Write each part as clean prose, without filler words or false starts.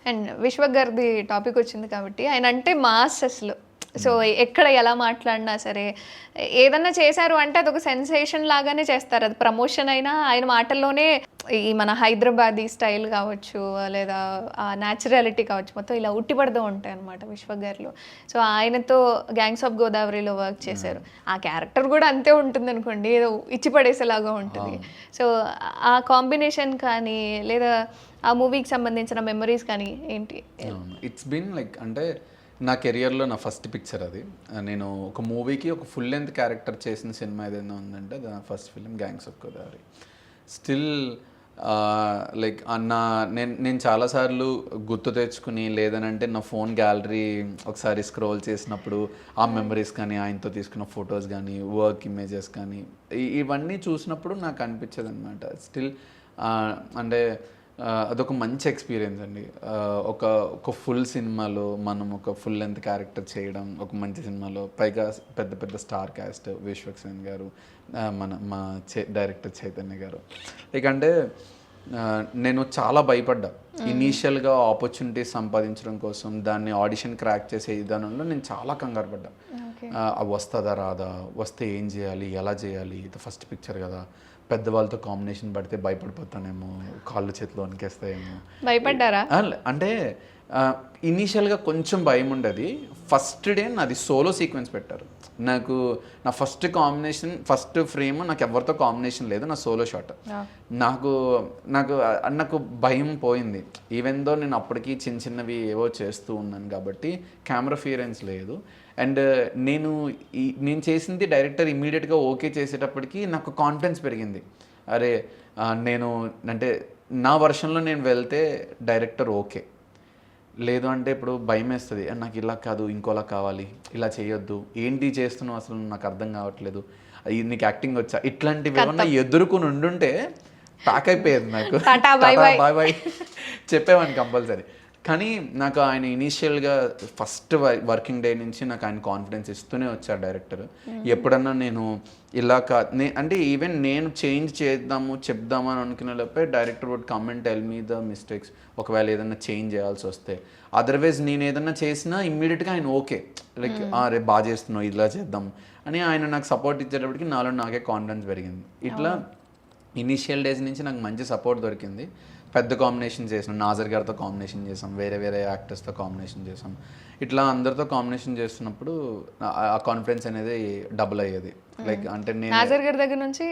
And విశ్వ గారిది topic వచ్చింది కాబట్టి ఆయన అంటే మాస్ అసలు. సో ఎక్కడ ఎలా మాట్లాడినా సరే ఏదన్నా చేశారు అంటే అదొక సెన్సేషన్ లాగానే చేస్తారు. అది ప్రమోషన్ అయినా ఆయన మాటల్లోనే ఈ మన హైదరాబాదీ స్టైల్ కావచ్చు లేదా ఆ న్యాచురాలిటీ కావచ్చు మొత్తం ఇలా ఉట్టిపడుతూ ఉంటాయి అనమాట విశ్వ గారిలో. సో ఆయనతో గ్యాంగ్స్ ఆఫ్ గోదావరిలో వర్క్ చేశారు. ఆ క్యారెక్టర్ కూడా అంతే ఉంటుంది అనుకోండి, ఏదో ఇచ్చి పడేసేలాగా ఉంటుంది. సో ఆ కాంబినేషన్ కానీ లేదా ఆ మూవీకి సంబంధించిన మెమరీస్ కానీ ఏంటి? ఇట్స్ బీన్ లైక్ అంటే నా కెరియర్లో నా ఫస్ట్ పిక్చర్ అది. నేను ఒక మూవీకి ఒక ఫుల్ లెంత్ క్యారెక్టర్ చేసిన సినిమా ఏదైనా ఉందంటే నా first film gangs of Godavari. Still like నేను చాలాసార్లు గుర్తు తెచ్చుకుని లేదనంటే నా ఫోన్ గ్యాలరీ ఒకసారి స్క్రోల్ చేసినప్పుడు ఆ మెమరీస్ కానీ ఆయనతో తీసుకున్న ఫొటోస్ కానీ వర్క్ ఇమేజెస్ కానీ ఇవన్నీ చూసినప్పుడు నాకు అనిపించేది అనమాట. స్టిల్ అంటే అదొక మంచి ఎక్స్పీరియన్స్ అండి. ఒక ఫుల్ సినిమాలో మనం ఒక ఫుల్ లెంత్ క్యారెక్టర్ చేయడం, ఒక మంచి సినిమాలో, పైగా పెద్ద పెద్ద స్టార్ క్యాస్ట్, విశ్వక్సేన్ గారు, మా డైరెక్టర్ చైతన్య గారు. అంటే నేను చాలా భయపడ్డా. ఇనీషియల్గా ఆపర్చునిటీస్ సంపాదించడం కోసం దాన్ని ఆడిషన్ క్రాక్ చేసే విధానంలో నేను చాలా కంగారు పడ్డా. వస్తుందా రాదా, వస్తే ఏం చేయాలి, ఎలా చేయాలి, ఇది ఫస్ట్ పిక్చర్ కదా, పెద్దవాళ్ళతో కాంబినేషన్ పడితే భయపడిపోతానేమో, కాళ్ళు చేతిలో వణికేస్తాయేమో. భయపడ్డారా? అంటే ఇనీషియల్గా కొంచెం భయం ఉండేది. ఫస్ట్ డే నాది సోలో సీక్వెన్స్ పెట్టారు. నాకు నా ఫస్ట్ కాంబినేషన్, ఫస్ట్ ఫ్రేమ్ నాకు ఎవరితో కాంబినేషన్ లేదు, నా సోలో షాట్. నాకు నాకు నాకు భయం పోయింది. ఈవెన్ దో నేను అప్పటికి చిన్న చిన్నవి ఏవో చేస్తూ ఉన్నాను కాబట్టి కెమెరా ఫియరెన్స్ లేదు. అండ్ నేను చేసింది డైరెక్టర్ ఇమ్మీడియట్గా ఓకే చేసేటప్పటికి నాకు కాన్ఫిడెన్స్ పెరిగింది. అరే నేను అంటే నా వర్షన్లో నేను వెళ్తే డైరెక్టర్ ఓకే, లేదు అంటే ఇప్పుడు భయం వేస్తుంది. నాకు ఇలా కాదు ఇంకోలా కావాలి, ఇలా చేయొద్దు, ఏంటి చేస్తున్నావు అసలు నాకు అర్థం కావట్లేదు, నీకు యాక్టింగ్ వచ్చా, ఇట్లాంటివి ఏమన్నా ఎదుర్కొని ఉండుంటే ప్యాక్ అయిపోయేది నాకు. బాయ్ బాయ్ చెప్పేవాడిని కంపల్సరీ. కానీ నాకు ఆయన ఇనీషియల్గా ఫస్ట్ వర్కింగ్ డే నుంచి నాకు ఆయన కాన్ఫిడెన్స్ ఇస్తూనే వచ్చారు డైరెక్టర్. ఎప్పుడన్నా నేను ఇలా అంటే ఈవెన్ నేను చేంజ్ చేద్దాము చెప్దాము అని అనుకునే లోపే director would come and tell me the mistakes, ఒకవేళ ఏదైనా చేంజ్ చేయాల్సి వస్తే. అదర్వైజ్ నేను ఏదన్నా చేసినా ఇమ్మీడియట్గా ఆయన ఓకే, లైక్ రేపు బాగా చేస్తున్నావు ఇలా చేద్దాం అని ఆయన నాకు సపోర్ట్ ఇచ్చేటప్పటికి నాలో నాకే కాన్ఫిడెన్స్ పెరిగింది. ఇట్లా ఇనీషియల్ డేస్ నుంచి నాకు మంచి సపోర్ట్ దొరికింది. పెద్ద కాంబినేషన్ చేసాం, నాజర్ గారితో కాంబినేషన్ చేసాం, వేరే వేరే యాక్టర్స్తో కాంబినేషన్ చేసాం. ఇట్లా అందరితో కాంబినేషన్ చేస్తున్నప్పుడు ఆ కాన్ఫిడెన్స్ అనేది డబుల్ అయ్యేది. లైక్ అంటే నేను నాజర్ గారి దగ్గర నుంచి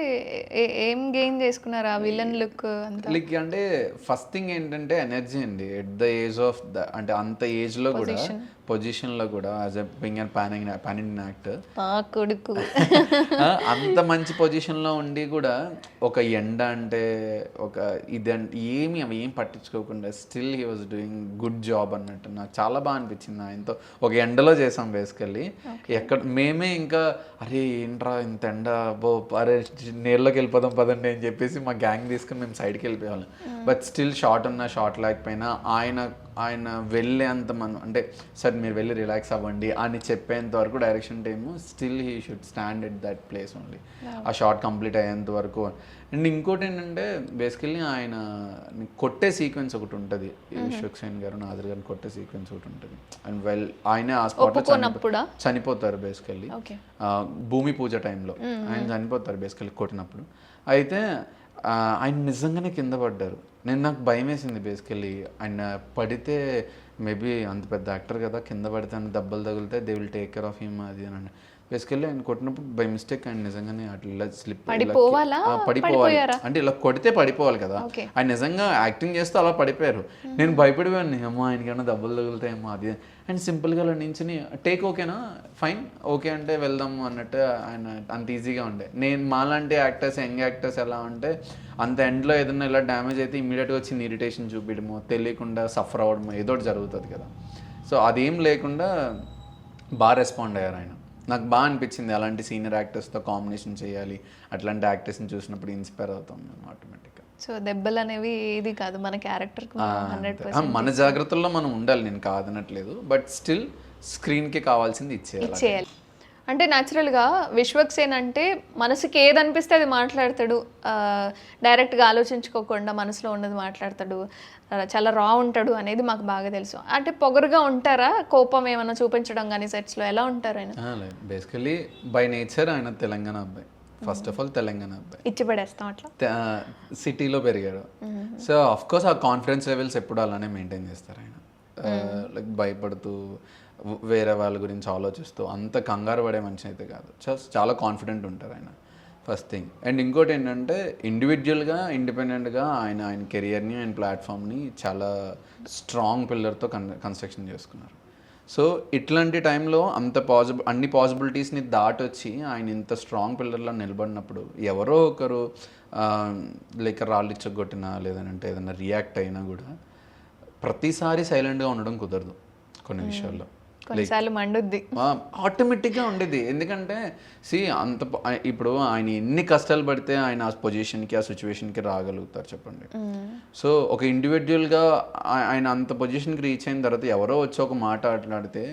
ఏం గెయిన్ చేసుకున్నారు ఆ విలన్ లుక్? లైక్ అంటే ఫస్ట్ థింగ్ ఏంటంటే ఎనర్జీ అండి. ఎట్ ద ఏజ్ ఆఫ్ అంటే అంత ఏజ్లో కూడా పొజిషన్లో కూడా as a big and pan Indian actor కొడుకు అంత మంచి పొజిషన్లో ఉండి కూడా ఒక ఎండ అంటే ఒక ఇది ఏమి అవి ఏం పట్టించుకోకుండా still he was doing good job అన్నట్టు నాకు చాలా బాగా అనిపించింది. ఆయనతో ఒక ఎండలో చేసాం బేసికల్లీ. ఎక్కడ మేమే ఇంకా అరే ఏంట్రా ఇంత ఎండ, అరే నీళ్ళలోకి వెళ్ళిపోదాం పదండి అని చెప్పేసి మా గ్యాంగ్ తీసుకుని మేము సైడ్కి వెళ్ళిపోయేవాళ్ళం. బట్ స్టిల్ షార్ట్ ఉన్నా షార్ట్ లేకపోయినా ఆయన వెళ్ళేంత మనం అంటే సార్ మీరు వెళ్ళి రిలాక్స్ అవ్వండి అని చెప్పేంత వరకు direction team still he should stand at that place only, ఆ షార్ట్ కంప్లీట్ అయ్యేంత వరకు. అండ్ ఇంకోటి ఏంటంటే బేసికల్లీ ఆయన కొట్టే సీక్వెన్స్ ఒకటి ఉంటుంది, విశ్వక్సేన్ గారు నాజర్ గారిని కొట్టే సీక్వెన్స్ ఒకటి ఉంటుంది. అండ్ ఆయనే ఆ స్పాట్లో చనిపోతారు బేసికల్లీ భూమి పూజ టైంలో ఆయన చనిపోతారు బేసికల్లీ కొట్టినప్పుడు. అయితే ఆయన నిజంగానే కింద పడ్డారు. నాకు భయం వేసింది బేసికల్లీ. ఆయన పడితే మేబీ అంత పెద్ద యాక్టర్ కదా, కింద పడితే ఆయన దెబ్బలు తగిలితే they will take care of him అది అని. బేసికల్లీ ఆయన కొట్టినప్పుడు బై మిస్టేక్ ఆయన నిజంగానే అట్లా స్లిప్ పడిపోవాలి. అంటే ఇలా కొడితే పడిపోవాలి కదా, ఆయన నిజంగా యాక్టింగ్ చేస్తూ అలా పడిపోయారు. నేను భయపడిపోయాను, ఏమో ఆయనకైనా దెబ్బలు తగులుతాయేమో అది. అండ్ సింపుల్గా అలా నించుని టేక్ ఓకేనా, ఫైన్ ఓకే అంటే వెళ్దాము అన్నట్టు ఆయన అంత ఈజీగా ఉండే. మాలాంటి యాక్టర్స్, యంగ్ యాక్టర్స్ ఎలా ఉంటే అంత ఎండ్లో ఏదైనా ఇలా డ్యామేజ్ అయితే ఇమ్మీడియట్గా వచ్చి ఇరిటేషన్ చూపించడమో, తెలియకుండా సఫర్ అవ్వడమో ఏదో జరుగుతుంది కదా. సో అదేం లేకుండా బాగా రెస్పాండ్ అయ్యారు ఆయన. నాకు బాగా అనిపించింది అలాంటి సీనియర్ యాక్టర్స్తో కాంబినేషన్ చేయాలి, అట్లాంటి యాక్టర్స్ని చూసినప్పుడు ఇన్స్పైర్ అవుతాం మేము ఆటోమేటిక్గా. సో దెబ్బలు అనేవి ఇది కాదు మన క్యారెక్టర్, మన జాగ్రత్తల్లో మనం ఉండాలి, నేను కాదనట్లేదు. బట్ స్టిల్ స్క్రీన్కి కావాల్సింది ఇచ్చేయాలి. అంటే న్యాచురల్గా విశ్వక్ సేన్ అంటే మనసుకి ఏది అనిపిస్తే అది మాట్లాడతాడు, డైరెక్ట్గా ఆలోచించుకోకుండా మనసులో ఉన్నది మాట్లాడతాడు, చాలా రా ఉంటాడు అనేది మాకు బాగా తెలుసు. అంటే పొగరుగా ఉంటారా, కోపం ఏమైనా చూపించడం కానీ సెట్స్లో ఎలా ఉంటారు ఆయన? బేసికలీ బై నేచర్ ఆయన తెలంగాణ అబ్బాయి. ఫస్ట్ ఆఫ్ ఆల్ తెలంగాణ అబ్బాయి, ఇచ్చి పడేస్తాం అట్లా. సిటీలో పెరిగాడు. సో అఫ్ కోర్స్ ఆ కాన్ఫిడెన్స్ లెవెల్స్ ఎప్పుడు అలానే మెయింటైన్ చేస్తారు ఆయన. లైక్ భయపడుతూ వేరే వాళ్ళ గురించి ఆలోచిస్తూ అంత కంగారు పడే మనిషి అయితే కాదు. చాలా కాన్ఫిడెంట్ ఉంటారు ఆయన, ఫస్ట్ థింగ్. అండ్ ఇంకోటి ఏంటంటే ఇండివిజువల్గా ఇండిపెండెంట్గా ఆయన కెరియర్ని, ఆయన ప్లాట్ఫామ్ని చాలా స్ట్రాంగ్ పిల్లర్తో కన్స్ట్రక్షన్ చేసుకున్నారు. సో ఇట్లాంటి టైంలో అన్ని పాసిబిలిటీస్ని దాటొచ్చి ఆయన ఇంత స్ట్రాంగ్ పిల్లర్లో నిలబడినప్పుడు ఎవరో ఒకరు లైక్ రాళ్ళు ఇచ్చగొట్టినా లేదంటే ఏదైనా రియాక్ట్ అయినా కూడా ప్రతిసారి సైలెంట్గా ఉండడం కుదరదు కొన్ని విషయాల్లో. కొన్నిసార్లు మండుద్ది, ఆటోమేటిక్గా ఉండేది. ఎందుకంటే ఇప్పుడు ఆయన ఎన్ని కష్టాలు పడితే ఆయన ఆ పొజిషన్కి ఆ సిచ్యువేషన్కి రాగలుగుతారు చెప్పండి. సో ఒక ఇండివిజువల్గా ఆయన అంత పొజిషన్కి రీచ్ అయిన తర్వాత ఎవరో వచ్చి ఒక మాట మాట్లాడితే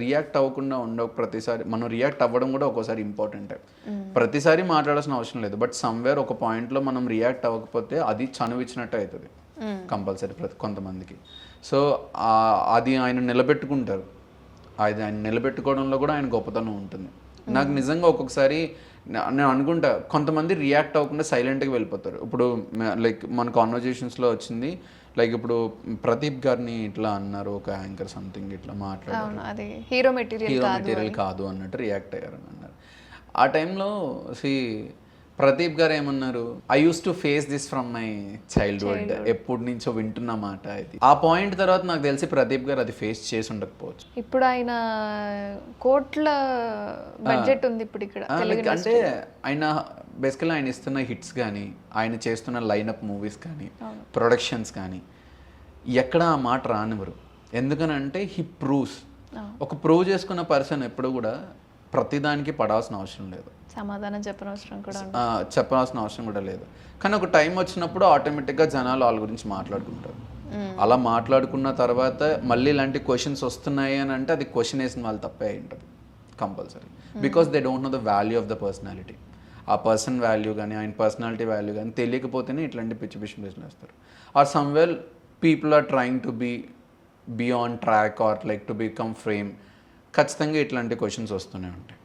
రియాక్ట్ అవ్వకుండా ప్రతిసారి మనం రియాక్ట్ అవ్వడం కూడా ఒక్కోసారి ఇంపార్టెంటే. ప్రతిసారి మాట్లాడాల్సిన అవసరం లేదు, బట్ సమ్వేర్ ఒక పాయింట్లో మనం రియాక్ట్ అవ్వకపోతే అది చనువిచ్చినట్టు అవుతుంది కంపల్సరీ కొంతమందికి. సో అది ఆయన నిలబెట్టుకుంటారు. ఆయన నిలబెట్టుకోవడంలో కూడా ఆయన గొప్పతనం ఉంటుంది. నాకు నిజంగా ఒక్కొక్కసారి నేను అనుకుంటా కొంతమంది రియాక్ట్ అవ్వకుండా సైలెంట్గా వెళ్ళిపోతారు. ఇప్పుడు లైక్ మన కాన్వర్జేషన్స్లో వచ్చింది, లైక్ ఇప్పుడు ప్రదీప్ గారిని ఇట్లా అన్నారు ఒక యాంకర్ సంథింగ్ ఇట్లా మాట్లాడారు, హీరో మెటీరియల్ కాదు అన్నట్టు రియాక్ట్ అయ్యారని అన్నారు. ఆ టైంలో ప్రదీప్ గారు ఏమన్నారు, I use to face this from my childhood, ఎప్పటి నుంచో వింటున్న మాట ఇది. ఆ పాయింట్ తర్వాత నాకు తెలిసి ప్రదీప్ గారు అది ఫేస్ చేసి ఉండకపోవచ్చు. ఇప్పుడు ఆయన కోట్ల బడ్జెట్ ఉంది ఇప్పుడు ఇక్కడ. అంటే ఆయన బేసికల్లీ ఆయన ఇస్తున్న హిట్స్ కానీ ఆయన చేస్తున్న లైనప్ మూవీస్ కానీ ప్రొడక్షన్స్ కానీ ఎక్కడ ఆ మాట రానివ్వరు. ఎందుకనంటే హీ ప్రూవ్స్. ఒక ప్రూవ్ చేసుకున్న పర్సన్ ఎప్పుడు కూడా ప్రతిదానికి పడాల్సిన అవసరం లేదు, సమాధానం చెప్పనవసరం కూడా లేదు. కానీ ఒక టైం వచ్చినప్పుడు ఆటోమేటిక్గా జనాలు వాళ్ళ గురించి మాట్లాడుకుంటారు. అలా మాట్లాడుకున్న తర్వాత మళ్ళీ ఇలాంటి క్వశ్చన్స్ వస్తున్నాయి అని అంటే అది క్వశ్చన్ వేసిన వాళ్ళు తప్పే అయి ఉంటుంది compulsory. Because they don't know the value of the personality. ఆ పర్సన్ వాల్యూ కానీ ఆయన పర్సనాలిటీ వాల్యూ కానీ తెలియకపోతేనే ఇట్లాంటి పిచ్చి ప్రశ్నలు వేస్తారు. Or somewhere people are trying to be on track or like to become fame. ఖచ్చితంగా ఇట్లాంటి క్వశ్చన్స్ వస్తూనే ఉంటాయి.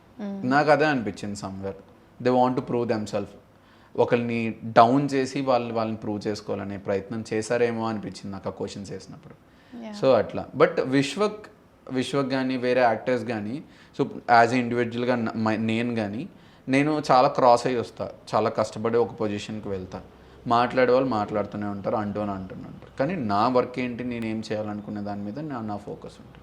నాకు అదే అనిపించింది, somewhere they want to prove themself. ఒకరిని డౌన్ చేసి వాళ్ళని ప్రూవ్ చేసుకోవాలనే ప్రయత్నం చేశారేమో అనిపించింది నాకు ఆ క్వశ్చన్స్ వేసినప్పుడు. సో అట్లా. బట్ విశ్వక్ కానీ వేరే యాక్టర్స్ కానీ సో యాజ్ ఏ ఇండివిజువల్గా నేను చాలా క్రాస్ అయ్యి వస్తా, చాలా కష్టపడి ఒక పొజిషన్కి వెళ్తా. మాట్లాడే వాళ్ళు మాట్లాడుతూనే ఉంటారు, అంటూనే ఉంటారు. కానీ నా వర్క్ ఏంటి, నేనేం చేయాలనుకునే దాని మీద నా ఫోకస్ ఉంటుంది.